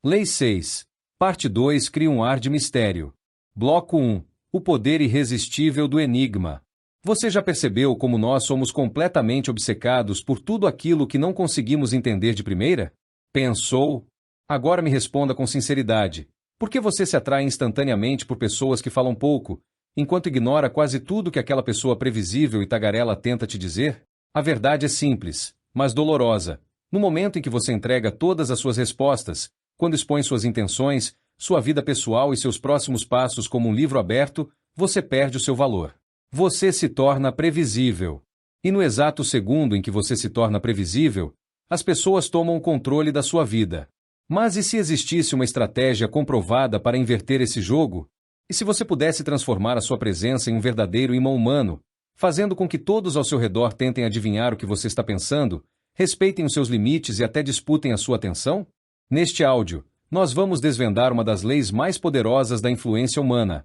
Lei 6. Parte 2 cria um ar de mistério. Bloco 1. O poder irresistível do enigma. Você já percebeu como nós somos completamente obcecados por tudo aquilo que não conseguimos entender de primeira? Pensou? Agora me responda com sinceridade. Por que você se atrai instantaneamente por pessoas que falam pouco, enquanto ignora quase tudo que aquela pessoa previsível e tagarela tenta te dizer? A verdade é simples, mas dolorosa. No momento em que você entrega todas as suas respostas, quando expõe suas intenções, sua vida pessoal e seus próximos passos como um livro aberto, você perde o seu valor. Você se torna previsível. E no exato segundo em que você se torna previsível, as pessoas tomam o controle da sua vida. Mas e se existisse uma estratégia comprovada para inverter esse jogo? E se você pudesse transformar a sua presença em um verdadeiro imã humano, fazendo com que todos ao seu redor tentem adivinhar o que você está pensando, respeitem os seus limites e até disputem a sua atenção? Neste áudio, nós vamos desvendar uma das leis mais poderosas da influência humana: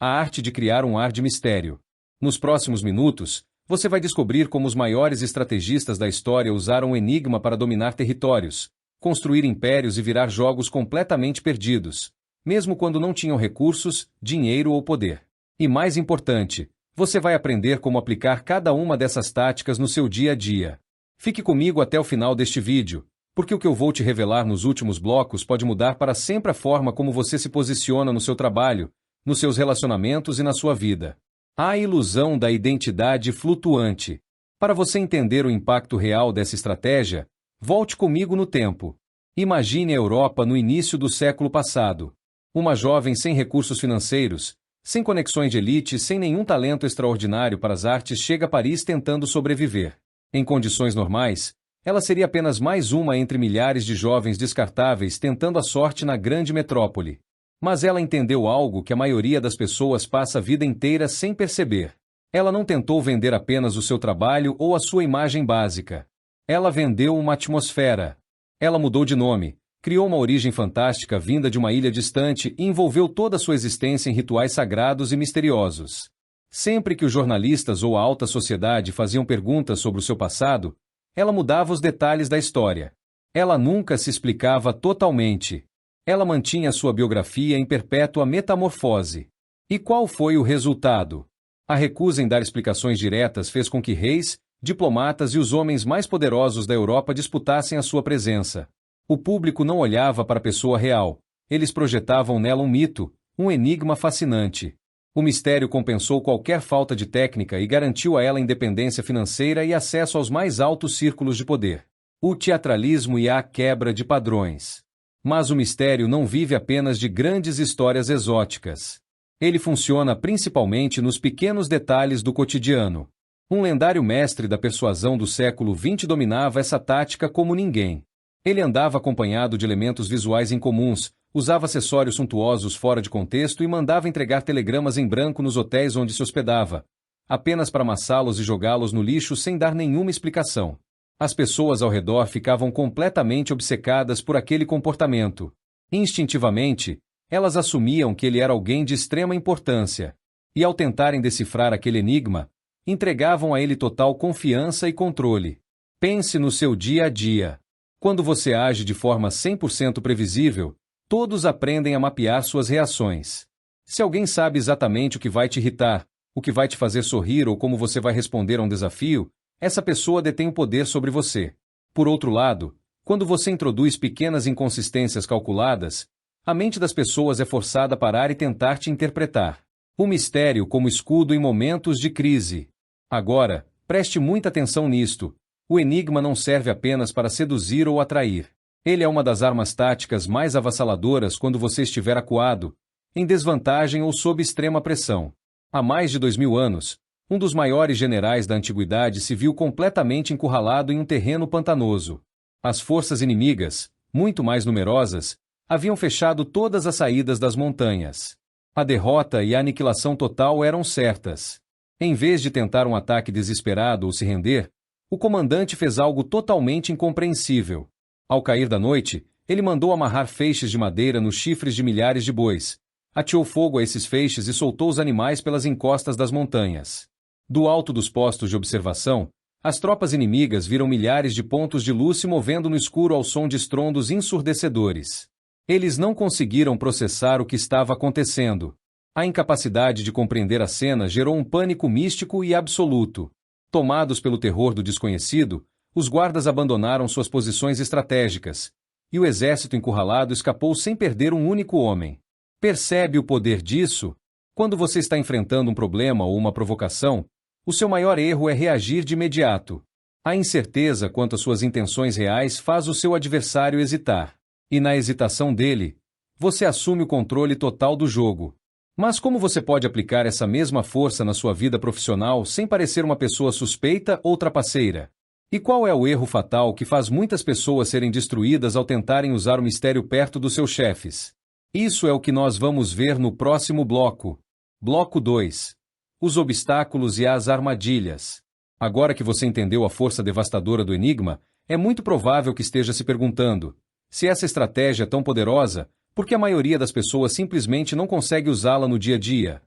a arte de criar um ar de mistério. Nos próximos minutos, você vai descobrir como os maiores estrategistas da história usaram o enigma para dominar territórios, construir impérios e virar jogos completamente perdidos, mesmo quando não tinham recursos, dinheiro ou poder. E mais importante, você vai aprender como aplicar cada uma dessas táticas no seu dia a dia. Fique comigo até o final deste vídeo, porque o que eu vou te revelar nos últimos blocos pode mudar para sempre a forma como você se posiciona no seu trabalho, nos seus relacionamentos e na sua vida. A ilusão da identidade flutuante. Para você entender o impacto real dessa estratégia, volte comigo no tempo. Imagine a Europa no início do século passado. Uma jovem sem recursos financeiros, sem conexões de elite, sem nenhum talento extraordinário para as artes, chega a Paris tentando sobreviver. Em condições normais, ela seria apenas mais uma entre milhares de jovens descartáveis tentando a sorte na grande metrópole. Mas ela entendeu algo que a maioria das pessoas passa a vida inteira sem perceber. Ela não tentou vender apenas o seu trabalho ou a sua imagem básica. Ela vendeu uma atmosfera. Ela mudou de nome, criou uma origem fantástica vinda de uma ilha distante e envolveu toda a sua existência em rituais sagrados e misteriosos. Sempre que os jornalistas ou a alta sociedade faziam perguntas sobre o seu passado, ela mudava os detalhes da história. Ela nunca se explicava totalmente. Ela mantinha sua biografia em perpétua metamorfose. E qual foi o resultado? A recusa em dar explicações diretas fez com que reis, diplomatas e os homens mais poderosos da Europa disputassem a sua presença. O público não olhava para a pessoa real. Eles projetavam nela um mito, um enigma fascinante. O mistério compensou qualquer falta de técnica e garantiu a ela independência financeira e acesso aos mais altos círculos de poder. O teatralismo e a quebra de padrões. Mas o mistério não vive apenas de grandes histórias exóticas. Ele funciona principalmente nos pequenos detalhes do cotidiano. Um lendário mestre da persuasão do século XX dominava essa tática como ninguém. Ele andava acompanhado de elementos visuais incomuns, usava acessórios suntuosos fora de contexto e mandava entregar telegramas em branco nos hotéis onde se hospedava, apenas para amassá-los e jogá-los no lixo sem dar nenhuma explicação. As pessoas ao redor ficavam completamente obcecadas por aquele comportamento. Instintivamente, elas assumiam que ele era alguém de extrema importância. E ao tentarem decifrar aquele enigma, entregavam a ele total confiança e controle. Pense no seu dia a dia. Quando você age de forma 100% previsível, todos aprendem a mapear suas reações. Se alguém sabe exatamente o que vai te irritar, o que vai te fazer sorrir ou como você vai responder a um desafio, essa pessoa detém o poder sobre você. Por outro lado, quando você introduz pequenas inconsistências calculadas, a mente das pessoas é forçada a parar e tentar te interpretar. O mistério como escudo em momentos de crise. Agora, preste muita atenção nisto. O enigma não serve apenas para seduzir ou atrair. Ele é uma das armas táticas mais avassaladoras quando você estiver acuado, em desvantagem ou sob extrema pressão. Há mais de 2000 anos, um dos maiores generais da antiguidade se viu completamente encurralado em um terreno pantanoso. As forças inimigas, muito mais numerosas, haviam fechado todas as saídas das montanhas. A derrota e a aniquilação total eram certas. Em vez de tentar um ataque desesperado ou se render, o comandante fez algo totalmente incompreensível. Ao cair da noite, ele mandou amarrar feixes de madeira nos chifres de milhares de bois, ateou fogo a esses feixes e soltou os animais pelas encostas das montanhas. Do alto dos postos de observação, as tropas inimigas viram milhares de pontos de luz se movendo no escuro ao som de estrondos ensurdecedores. Eles não conseguiram processar o que estava acontecendo. A incapacidade de compreender a cena gerou um pânico místico e absoluto. Tomados pelo terror do desconhecido, os guardas abandonaram suas posições estratégicas, e o exército encurralado escapou sem perder um único homem. Percebe o poder disso? Quando você está enfrentando um problema ou uma provocação, o seu maior erro é reagir de imediato. A incerteza quanto às suas intenções reais faz o seu adversário hesitar. E na hesitação dele, você assume o controle total do jogo. Mas como você pode aplicar essa mesma força na sua vida profissional sem parecer uma pessoa suspeita ou trapaceira? E qual é o erro fatal que faz muitas pessoas serem destruídas ao tentarem usar o mistério perto dos seus chefes? Isso é o que nós vamos ver no próximo bloco. Bloco 2. Os obstáculos e as armadilhas. Agora que você entendeu a força devastadora do enigma, é muito provável que esteja se perguntando: se essa estratégia é tão poderosa, por que a maioria das pessoas simplesmente não consegue usá-la no dia a dia?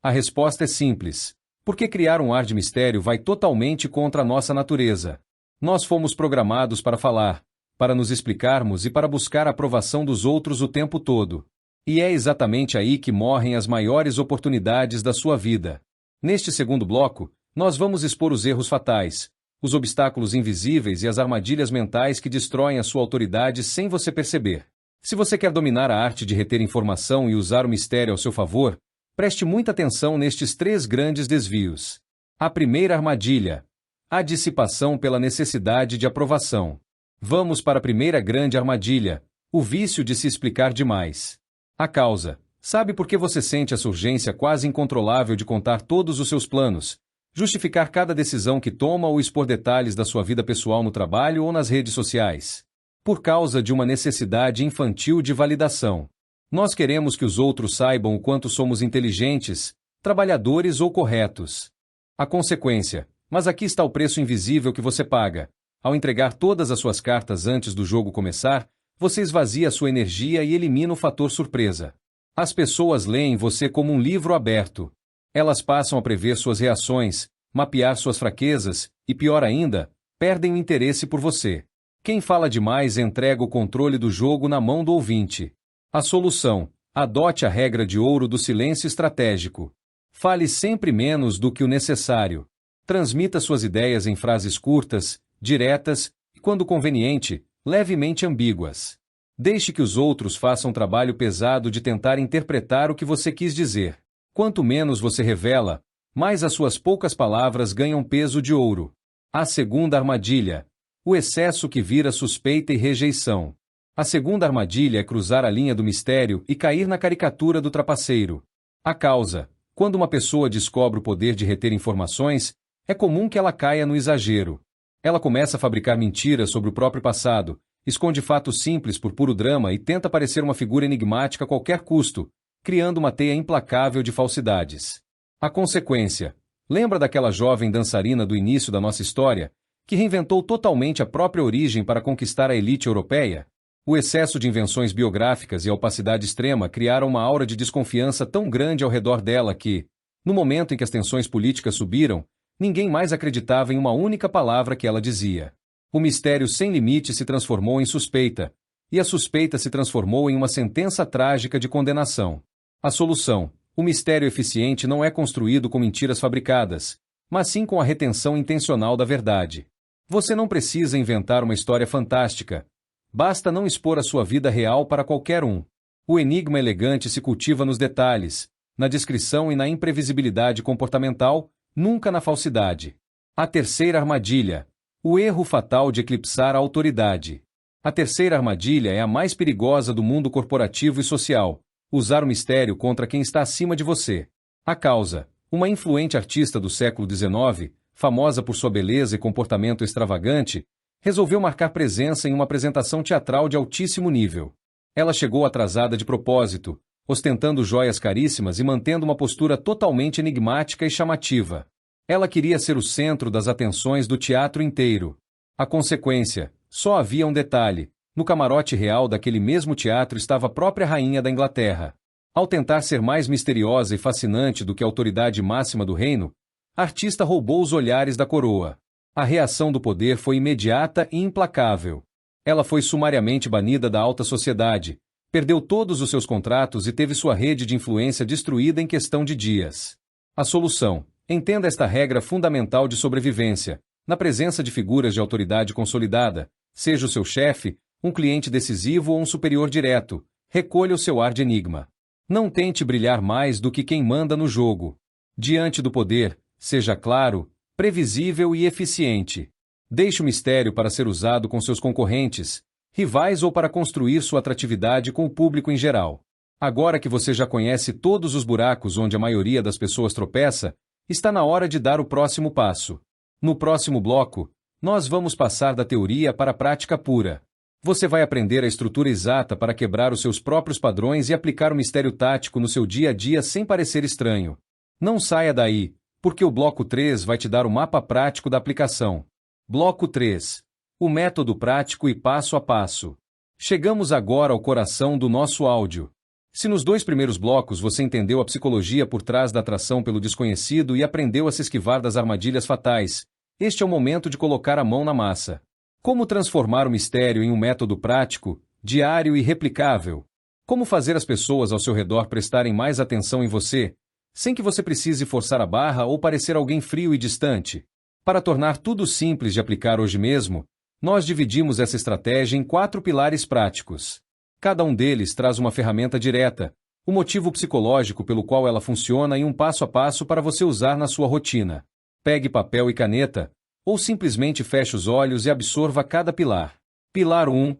A resposta é simples. Porque criar um ar de mistério vai totalmente contra a nossa natureza. Nós fomos programados para falar, para nos explicarmos e para buscar a aprovação dos outros o tempo todo. E é exatamente aí que morrem as maiores oportunidades da sua vida. Neste segundo bloco, nós vamos expor os erros fatais, os obstáculos invisíveis e as armadilhas mentais que destroem a sua autoridade sem você perceber. Se você quer dominar a arte de reter informação e usar o mistério ao seu favor, preste muita atenção nestes 3 grandes desvios. A primeira armadilha: a dissipação pela necessidade de aprovação. Vamos para a primeira grande armadilha: o vício de se explicar demais. A causa: sabe por que você sente essa urgência quase incontrolável de contar todos os seus planos, justificar cada decisão que toma ou expor detalhes da sua vida pessoal no trabalho ou nas redes sociais? Por causa de uma necessidade infantil de validação. Nós queremos que os outros saibam o quanto somos inteligentes, trabalhadores ou corretos. A consequência: mas aqui está o preço invisível que você paga. Ao entregar todas as suas cartas antes do jogo começar, você esvazia a sua energia e elimina o fator surpresa. As pessoas leem você como um livro aberto. Elas passam a prever suas reações, mapear suas fraquezas e, pior ainda, perdem o interesse por você. Quem fala demais entrega o controle do jogo na mão do ouvinte. A solução: adote a regra de ouro do silêncio estratégico. Fale sempre menos do que o necessário. Transmita suas ideias em frases curtas, diretas e, quando conveniente, levemente ambíguas. Deixe que os outros façam um trabalho pesado de tentar interpretar o que você quis dizer. Quanto menos você revela, mais as suas poucas palavras ganham peso de ouro. A segunda armadilha: o excesso que vira suspeita e rejeição. A segunda armadilha é cruzar a linha do mistério e cair na caricatura do trapaceiro. A causa: quando uma pessoa descobre o poder de reter informações, é comum que ela caia no exagero. Ela começa a fabricar mentiras sobre o próprio passado, esconde fatos simples por puro drama e tenta parecer uma figura enigmática a qualquer custo, criando uma teia implacável de falsidades. A consequência: lembra daquela jovem dançarina do início da nossa história, que reinventou totalmente a própria origem para conquistar a elite europeia? O excesso de invenções biográficas e a opacidade extrema criaram uma aura de desconfiança tão grande ao redor dela que, no momento em que as tensões políticas subiram, ninguém mais acreditava em uma única palavra que ela dizia. O mistério sem limite se transformou em suspeita, e a suspeita se transformou em uma sentença trágica de condenação. A solução: o mistério eficiente não é construído com mentiras fabricadas, mas sim com a retenção intencional da verdade. Você não precisa inventar uma história fantástica. Basta não expor a sua vida real para qualquer um. O enigma elegante se cultiva nos detalhes, na descrição e na imprevisibilidade comportamental, nunca na falsidade. A terceira armadilha: o erro fatal de eclipsar a autoridade. A terceira armadilha é a mais perigosa do mundo corporativo e social: usar o mistério contra quem está acima de você. A causa: uma influente artista do século XIX, famosa por sua beleza e comportamento extravagante, resolveu marcar presença em uma apresentação teatral de altíssimo nível. Ela chegou atrasada de propósito, ostentando joias caríssimas e mantendo uma postura totalmente enigmática e chamativa. Ela queria ser o centro das atenções do teatro inteiro. A consequência: só havia um detalhe: no camarote real daquele mesmo teatro estava a própria rainha da Inglaterra. Ao tentar ser mais misteriosa e fascinante do que a autoridade máxima do reino, a artista roubou os olhares da coroa. A reação do poder foi imediata e implacável. Ela foi sumariamente banida da alta sociedade, Perdeu todos os seus contratos e teve sua rede de influência destruída em questão de dias. A solução: entenda esta regra fundamental de sobrevivência. Na presença de figuras de autoridade consolidada, seja o seu chefe, um cliente decisivo ou um superior direto, recolha o seu ar de enigma. Não tente brilhar mais do que quem manda no jogo. Diante do poder, seja claro, previsível e eficiente. Deixe o mistério para ser usado com seus concorrentes, rivais ou para construir sua atratividade com o público em geral. Agora que você já conhece todos os buracos onde a maioria das pessoas tropeça, está na hora de dar o próximo passo. No próximo bloco, nós vamos passar da teoria para a prática pura. Você vai aprender a estrutura exata para quebrar os seus próprios padrões e aplicar o mistério tático no seu dia a dia sem parecer estranho. Não saia daí, porque o bloco 3 vai te dar o mapa prático da aplicação. Bloco 3. O método prático e passo a passo. Chegamos agora ao coração do nosso áudio. Se nos 2 primeiros blocos você entendeu a psicologia por trás da atração pelo desconhecido e aprendeu a se esquivar das armadilhas fatais, este é o momento de colocar a mão na massa. Como transformar o mistério em um método prático, diário e replicável? Como fazer as pessoas ao seu redor prestarem mais atenção em você, sem que você precise forçar a barra ou parecer alguém frio e distante? Para tornar tudo simples de aplicar hoje mesmo, nós dividimos essa estratégia em 4 pilares práticos. Cada um deles traz uma ferramenta direta, o motivo psicológico pelo qual ela funciona e um passo a passo para você usar na sua rotina. Pegue papel e caneta, ou simplesmente feche os olhos e absorva cada pilar. Pilar 1.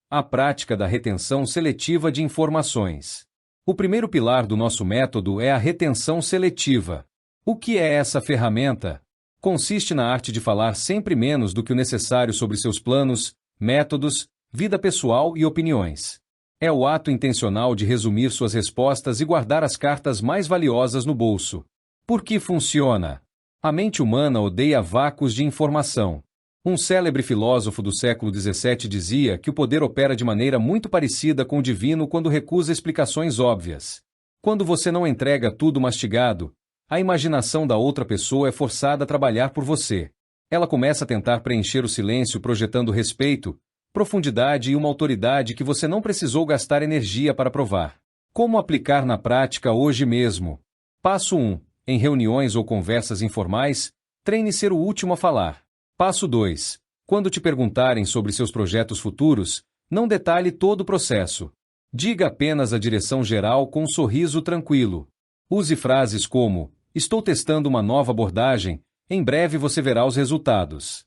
A prática da retenção seletiva de informações. O primeiro pilar do nosso método é a retenção seletiva. O que é essa ferramenta? Consiste na arte de falar sempre menos do que o necessário sobre seus planos, métodos, vida pessoal e opiniões. É o ato intencional de resumir suas respostas e guardar as cartas mais valiosas no bolso. Por que funciona? A mente humana odeia vácuos de informação. Um célebre filósofo do século XVII dizia que o poder opera de maneira muito parecida com o divino quando recusa explicações óbvias. Quando você não entrega tudo mastigado, a imaginação da outra pessoa é forçada a trabalhar por você. Ela começa a tentar preencher o silêncio projetando respeito, profundidade e uma autoridade que você não precisou gastar energia para provar. Como aplicar na prática hoje mesmo? Passo 1. Em reuniões ou conversas informais, treine ser o último a falar. Passo 2. Quando te perguntarem sobre seus projetos futuros, não detalhe todo o processo. Diga apenas a direção geral com um sorriso tranquilo. Use frases como: estou testando uma nova abordagem, em breve você verá os resultados.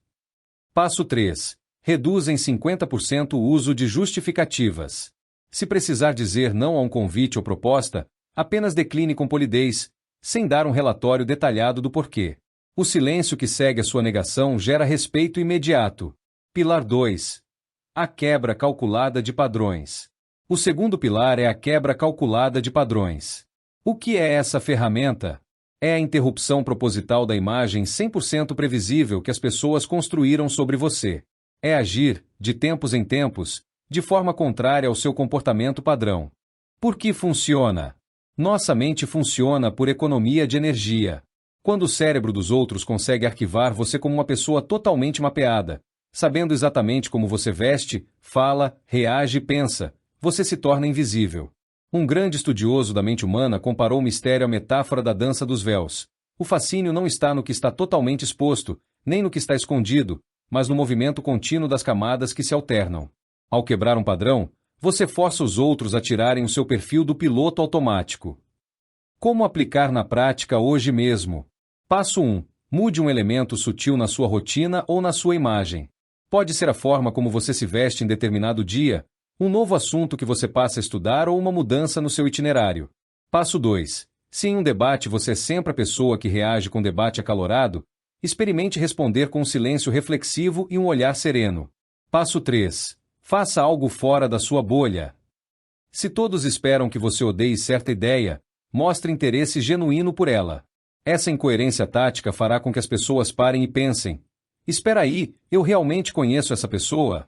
Passo 3. Reduz em 50% o uso de justificativas. Se precisar dizer não a um convite ou proposta, apenas decline com polidez, sem dar um relatório detalhado do porquê. O silêncio que segue a sua negação gera respeito imediato. Pilar 2. A quebra calculada de padrões. O segundo pilar é a quebra calculada de padrões. O que é essa ferramenta? É a interrupção proposital da imagem 100% previsível que as pessoas construíram sobre você. É agir, de tempos em tempos, de forma contrária ao seu comportamento padrão. Por que funciona? Nossa mente funciona por economia de energia. Quando o cérebro dos outros consegue arquivar você como uma pessoa totalmente mapeada, sabendo exatamente como você veste, fala, reage e pensa, você se torna invisível. Um grande estudioso da mente humana comparou o mistério à metáfora da dança dos véus. O fascínio não está no que está totalmente exposto, nem no que está escondido, mas no movimento contínuo das camadas que se alternam. Ao quebrar um padrão, você força os outros a tirarem o seu perfil do piloto automático. Como aplicar na prática hoje mesmo? Passo 1. Mude um elemento sutil na sua rotina ou na sua imagem. Pode ser a forma como você se veste em determinado dia, um novo assunto que você passa a estudar ou uma mudança no seu itinerário. Passo 2. Se em um debate você é sempre a pessoa que reage com debate acalorado, experimente responder com um silêncio reflexivo e um olhar sereno. Passo 3. Faça algo fora da sua bolha. Se todos esperam que você odeie certa ideia, mostre interesse genuíno por ela. Essa incoerência tática fará com que as pessoas parem e pensem: espera aí, eu realmente conheço essa pessoa?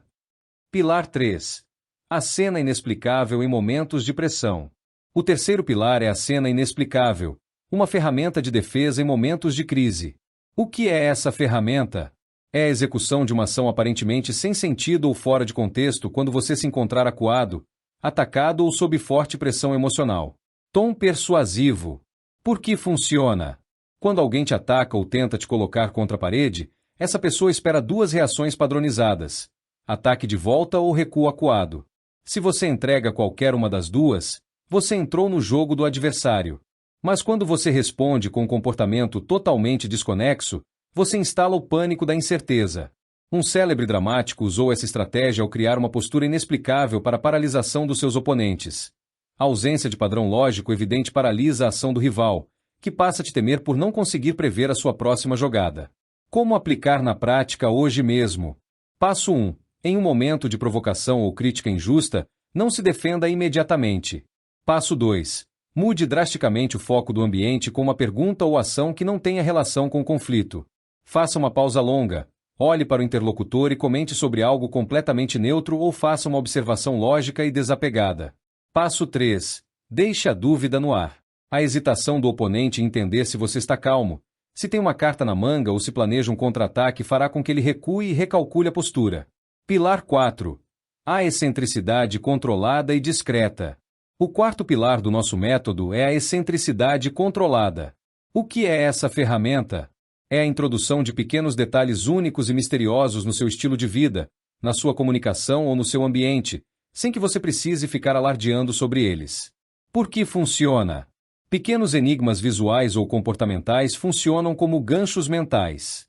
Pilar 3. A cena inexplicável em momentos de pressão. O terceiro pilar é a cena inexplicável, uma ferramenta de defesa em momentos de crise. O que é essa ferramenta? É a execução de uma ação aparentemente sem sentido ou fora de contexto quando você se encontrar acuado, atacado ou sob forte pressão emocional. Tom persuasivo. Por que funciona? Quando alguém te ataca ou tenta te colocar contra a parede, essa pessoa espera duas reações padronizadas: ataque de volta ou recuo acuado. Se você entrega qualquer uma das duas, você entrou no jogo do adversário. Mas quando você responde com um comportamento totalmente desconexo, você instala o pânico da incerteza. Um célebre dramático usou essa estratégia ao criar uma postura inexplicável para a paralisação dos seus oponentes. A ausência de padrão lógico evidente paralisa a ação do rival, que passa a te temer por não conseguir prever a sua próxima jogada. Como aplicar na prática hoje mesmo? Passo 1. Em um momento de provocação ou crítica injusta, não se defenda imediatamente. Passo 2. Mude drasticamente o foco do ambiente com uma pergunta ou ação que não tenha relação com o conflito. Faça uma pausa longa, olhe para o interlocutor e comente sobre algo completamente neutro ou faça uma observação lógica e desapegada. Passo 3. Deixe a dúvida no ar. A hesitação do oponente em entender se você está calmo, se tem uma carta na manga ou se planeja um contra-ataque fará com que ele recue e recalcule a postura. Pilar 4. A excentricidade controlada e discreta. O quarto pilar do nosso método é a excentricidade controlada. O que é essa ferramenta? É a introdução de pequenos detalhes únicos e misteriosos no seu estilo de vida, na sua comunicação ou no seu ambiente, sem que você precise ficar alardeando sobre eles. Por que funciona? Pequenos enigmas visuais ou comportamentais funcionam como ganchos mentais.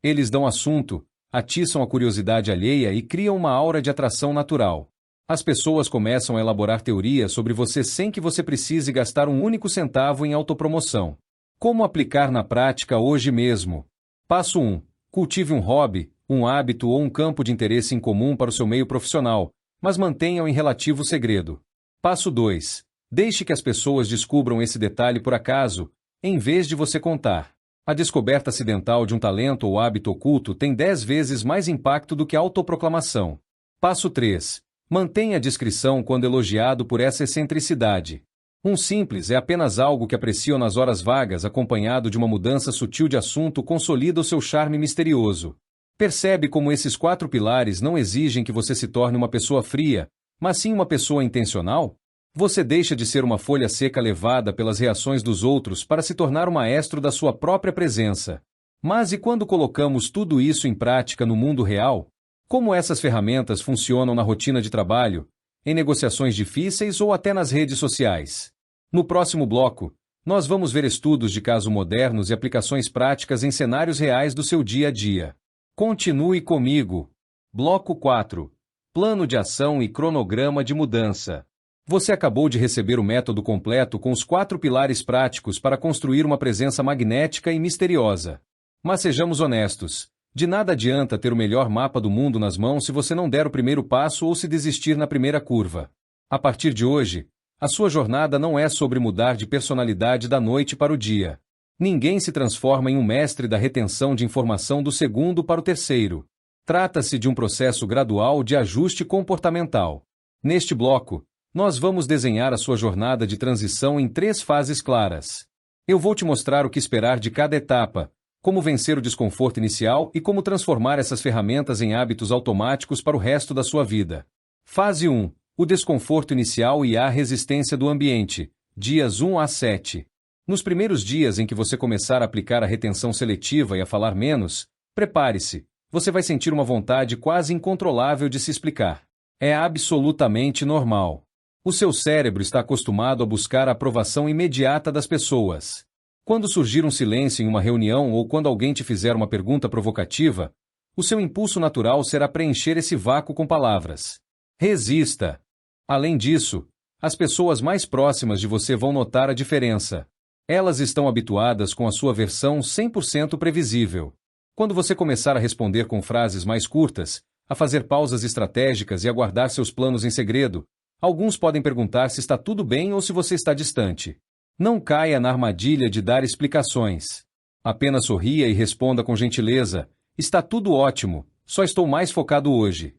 Eles dão assunto, atiçam a curiosidade alheia e criam uma aura de atração natural. As pessoas começam a elaborar teorias sobre você sem que você precise gastar um único centavo em autopromoção. Como aplicar na prática hoje mesmo? Passo 1. Cultive um hobby, um hábito ou um campo de interesse em comum para o seu meio profissional, mas mantenha-o em relativo segredo. Passo 2. Deixe que as pessoas descubram esse detalhe por acaso, em vez de você contar. A descoberta acidental de um talento ou hábito oculto tem 10 vezes mais impacto do que a autoproclamação. Passo 3. Mantenha a discrição quando elogiado por essa excentricidade. Um simples é apenas algo que apreciam nas horas vagas acompanhado de uma mudança sutil de assunto consolida o seu charme misterioso. Percebe como esses 4 pilares não exigem que você se torne uma pessoa fria, mas sim uma pessoa intencional? Você deixa de ser uma folha seca levada pelas reações dos outros para se tornar o maestro da sua própria presença. Mas e quando colocamos tudo isso em prática no mundo real? Como essas ferramentas funcionam na rotina de trabalho, em negociações difíceis ou até nas redes sociais? No próximo bloco, nós vamos ver estudos de caso modernos e aplicações práticas em cenários reais do seu dia a dia. Continue comigo. Bloco 4. Plano de ação e cronograma de mudança. Você acabou de receber o método completo com os 4 pilares práticos para construir uma presença magnética e misteriosa. Mas sejamos honestos, de nada adianta ter o melhor mapa do mundo nas mãos se você não der o primeiro passo ou se desistir na primeira curva. A partir de hoje, a sua jornada não é sobre mudar de personalidade da noite para o dia. Ninguém se transforma em um mestre da retenção de informação do segundo para o terceiro. Trata-se de um processo gradual de ajuste comportamental. Neste bloco, nós vamos desenhar a sua jornada de transição em 3 fases claras. Eu vou te mostrar o que esperar de cada etapa, como vencer o desconforto inicial e como transformar essas ferramentas em hábitos automáticos para o resto da sua vida. Fase 1. O desconforto inicial e a resistência do ambiente. Dias 1 a 7. Nos primeiros dias em que você começar a aplicar a retenção seletiva e a falar menos, prepare-se. Você vai sentir uma vontade quase incontrolável de se explicar. É absolutamente normal. O seu cérebro está acostumado a buscar a aprovação imediata das pessoas. Quando surgir um silêncio em uma reunião ou quando alguém te fizer uma pergunta provocativa, o seu impulso natural será preencher esse vácuo com palavras. Resista. Além disso, as pessoas mais próximas de você vão notar a diferença. Elas estão habituadas com a sua versão 100% previsível. Quando você começar a responder com frases mais curtas, a fazer pausas estratégicas e a guardar seus planos em segredo, alguns podem perguntar se está tudo bem ou se você está distante. Não caia na armadilha de dar explicações. Apenas sorria e responda com gentileza: está tudo ótimo, só estou mais focado hoje.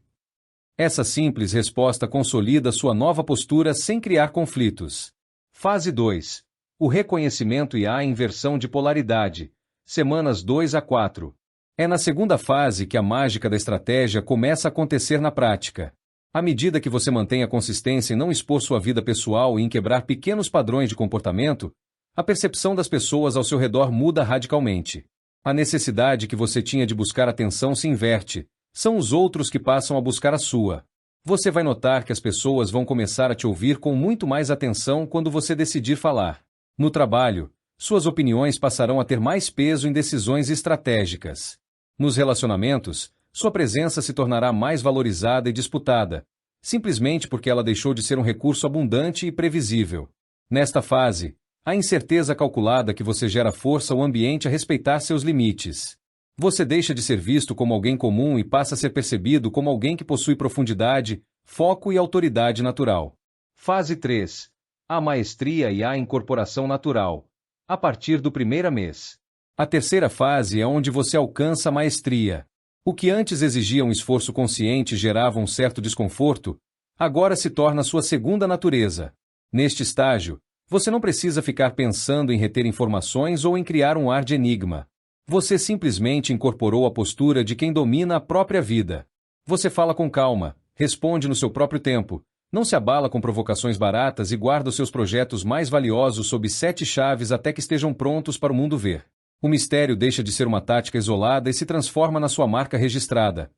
Essa simples resposta consolida sua nova postura sem criar conflitos. Fase 2. O reconhecimento e a inversão de polaridade. Semanas 2 a 4. É na segunda fase que a mágica da estratégia começa a acontecer na prática. À medida que você mantém a consistência em não expor sua vida pessoal e em quebrar pequenos padrões de comportamento, a percepção das pessoas ao seu redor muda radicalmente. A necessidade que você tinha de buscar atenção se inverte, são os outros que passam a buscar a sua. Você vai notar que as pessoas vão começar a te ouvir com muito mais atenção quando você decidir falar. No trabalho, suas opiniões passarão a ter mais peso em decisões estratégicas. Nos relacionamentos, sua presença se tornará mais valorizada e disputada, simplesmente porque ela deixou de ser um recurso abundante e previsível. Nesta fase, a incerteza calculada que você gera força ao ambiente a respeitar seus limites. Você deixa de ser visto como alguém comum e passa a ser percebido como alguém que possui profundidade, foco e autoridade natural. Fase 3. A maestria e a incorporação natural. A partir do primeiro mês. A terceira fase é onde você alcança a maestria. O que antes exigia um esforço consciente e gerava um certo desconforto, agora se torna sua segunda natureza. Neste estágio, você não precisa ficar pensando em reter informações ou em criar um ar de enigma. Você simplesmente incorporou a postura de quem domina a própria vida. Você fala com calma, responde no seu próprio tempo, não se abala com provocações baratas e guarda os seus projetos mais valiosos sob 7 chaves até que estejam prontos para o mundo ver. O mistério deixa de ser uma tática isolada e se transforma na sua marca registrada.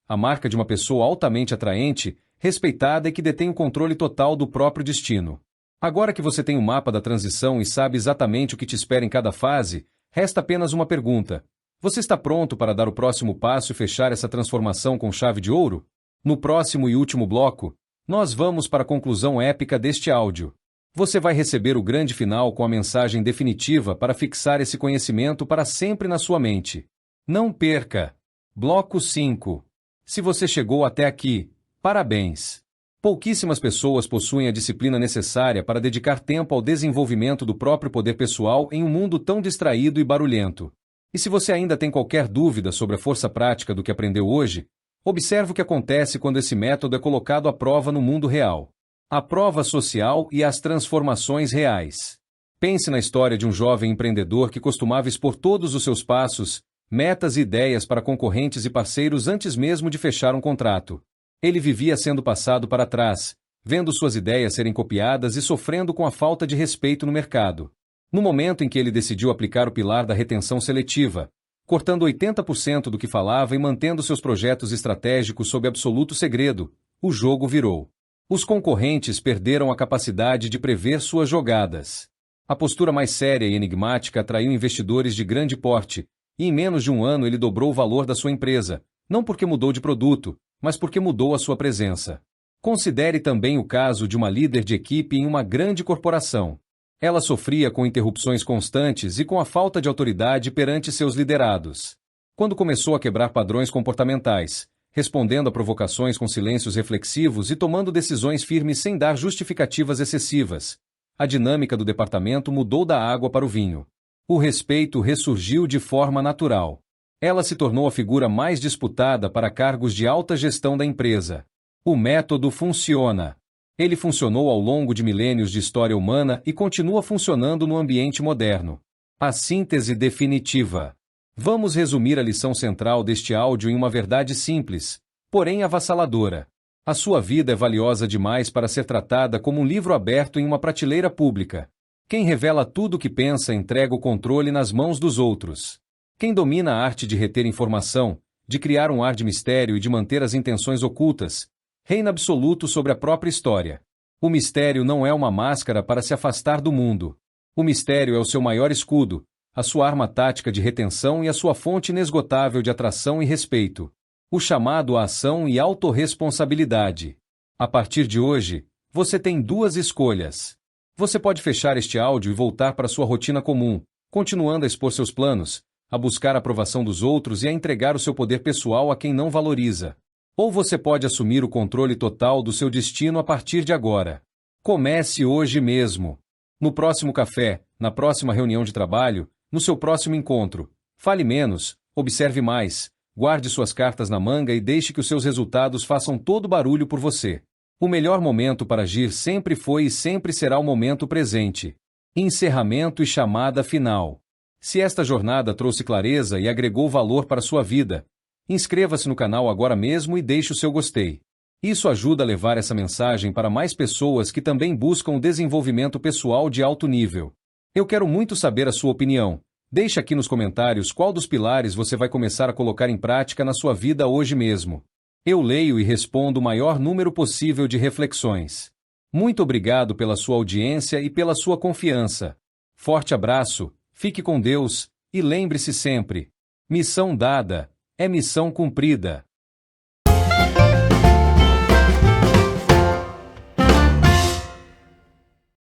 A marca de uma pessoa altamente atraente, respeitada e que detém o controle total do próprio destino. Agora que você tem o mapa da transição e sabe exatamente o que te espera em cada fase, resta apenas uma pergunta. Você está pronto para dar o próximo passo e fechar essa transformação com chave de ouro? No próximo e último bloco, nós vamos para a conclusão épica deste áudio. Você vai receber o grande final com a mensagem definitiva para fixar esse conhecimento para sempre na sua mente. Não perca! Bloco 5. Se você chegou até aqui, parabéns! Pouquíssimas pessoas possuem a disciplina necessária para dedicar tempo ao desenvolvimento do próprio poder pessoal em um mundo tão distraído e barulhento. E se você ainda tem qualquer dúvida sobre a força prática do que aprendeu hoje, observe o que acontece quando esse método é colocado à prova no mundo real. A prova social e as transformações reais. Pense na história de um jovem empreendedor que costumava expor todos os seus passos, metas e ideias para concorrentes e parceiros antes mesmo de fechar um contrato. Ele vivia sendo passado para trás, vendo suas ideias serem copiadas e sofrendo com a falta de respeito no mercado. No momento em que ele decidiu aplicar o pilar da retenção seletiva, cortando 80% do que falava e mantendo seus projetos estratégicos sob absoluto segredo, o jogo virou. Os concorrentes perderam a capacidade de prever suas jogadas. A postura mais séria e enigmática atraiu investidores de grande porte, e em menos de um ano ele dobrou o valor da sua empresa, não porque mudou de produto, mas porque mudou a sua presença. Considere também o caso de uma líder de equipe em uma grande corporação. Ela sofria com interrupções constantes e com a falta de autoridade perante seus liderados. Quando começou a quebrar padrões comportamentais, respondendo a provocações com silêncios reflexivos e tomando decisões firmes sem dar justificativas excessivas, a dinâmica do departamento mudou da água para o vinho. O respeito ressurgiu de forma natural. Ela se tornou a figura mais disputada para cargos de alta gestão da empresa. O método funciona. Ele funcionou ao longo de milênios de história humana e continua funcionando no ambiente moderno. A síntese definitiva. Vamos resumir a lição central deste áudio em uma verdade simples, porém avassaladora. A sua vida é valiosa demais para ser tratada como um livro aberto em uma prateleira pública. Quem revela tudo o que pensa entrega o controle nas mãos dos outros. Quem domina a arte de reter informação, de criar um ar de mistério e de manter as intenções ocultas, reina absoluto sobre a própria história. O mistério não é uma máscara para se afastar do mundo. O mistério é o seu maior escudo, a sua arma tática de retenção e a sua fonte inesgotável de atração e respeito. O chamado à ação e autorresponsabilidade. A partir de hoje, você tem 2 escolhas. Você pode fechar este áudio e voltar para sua rotina comum, continuando a expor seus planos, a buscar a aprovação dos outros e a entregar o seu poder pessoal a quem não valoriza. Ou você pode assumir o controle total do seu destino a partir de agora. Comece hoje mesmo. No próximo café, na próxima reunião de trabalho, no seu próximo encontro. Fale menos, observe mais, guarde suas cartas na manga e deixe que os seus resultados façam todo o barulho por você. O melhor momento para agir sempre foi e sempre será o momento presente. Encerramento e chamada final. Se esta jornada trouxe clareza e agregou valor para sua vida, inscreva-se no canal agora mesmo e deixe o seu gostei. Isso ajuda a levar essa mensagem para mais pessoas que também buscam o desenvolvimento pessoal de alto nível. Eu quero muito saber a sua opinião. Deixe aqui nos comentários qual dos pilares você vai começar a colocar em prática na sua vida hoje mesmo. Eu leio e respondo o maior número possível de reflexões. Muito obrigado pela sua audiência e pela sua confiança. Forte abraço, fique com Deus, e lembre-se sempre: missão dada é missão cumprida.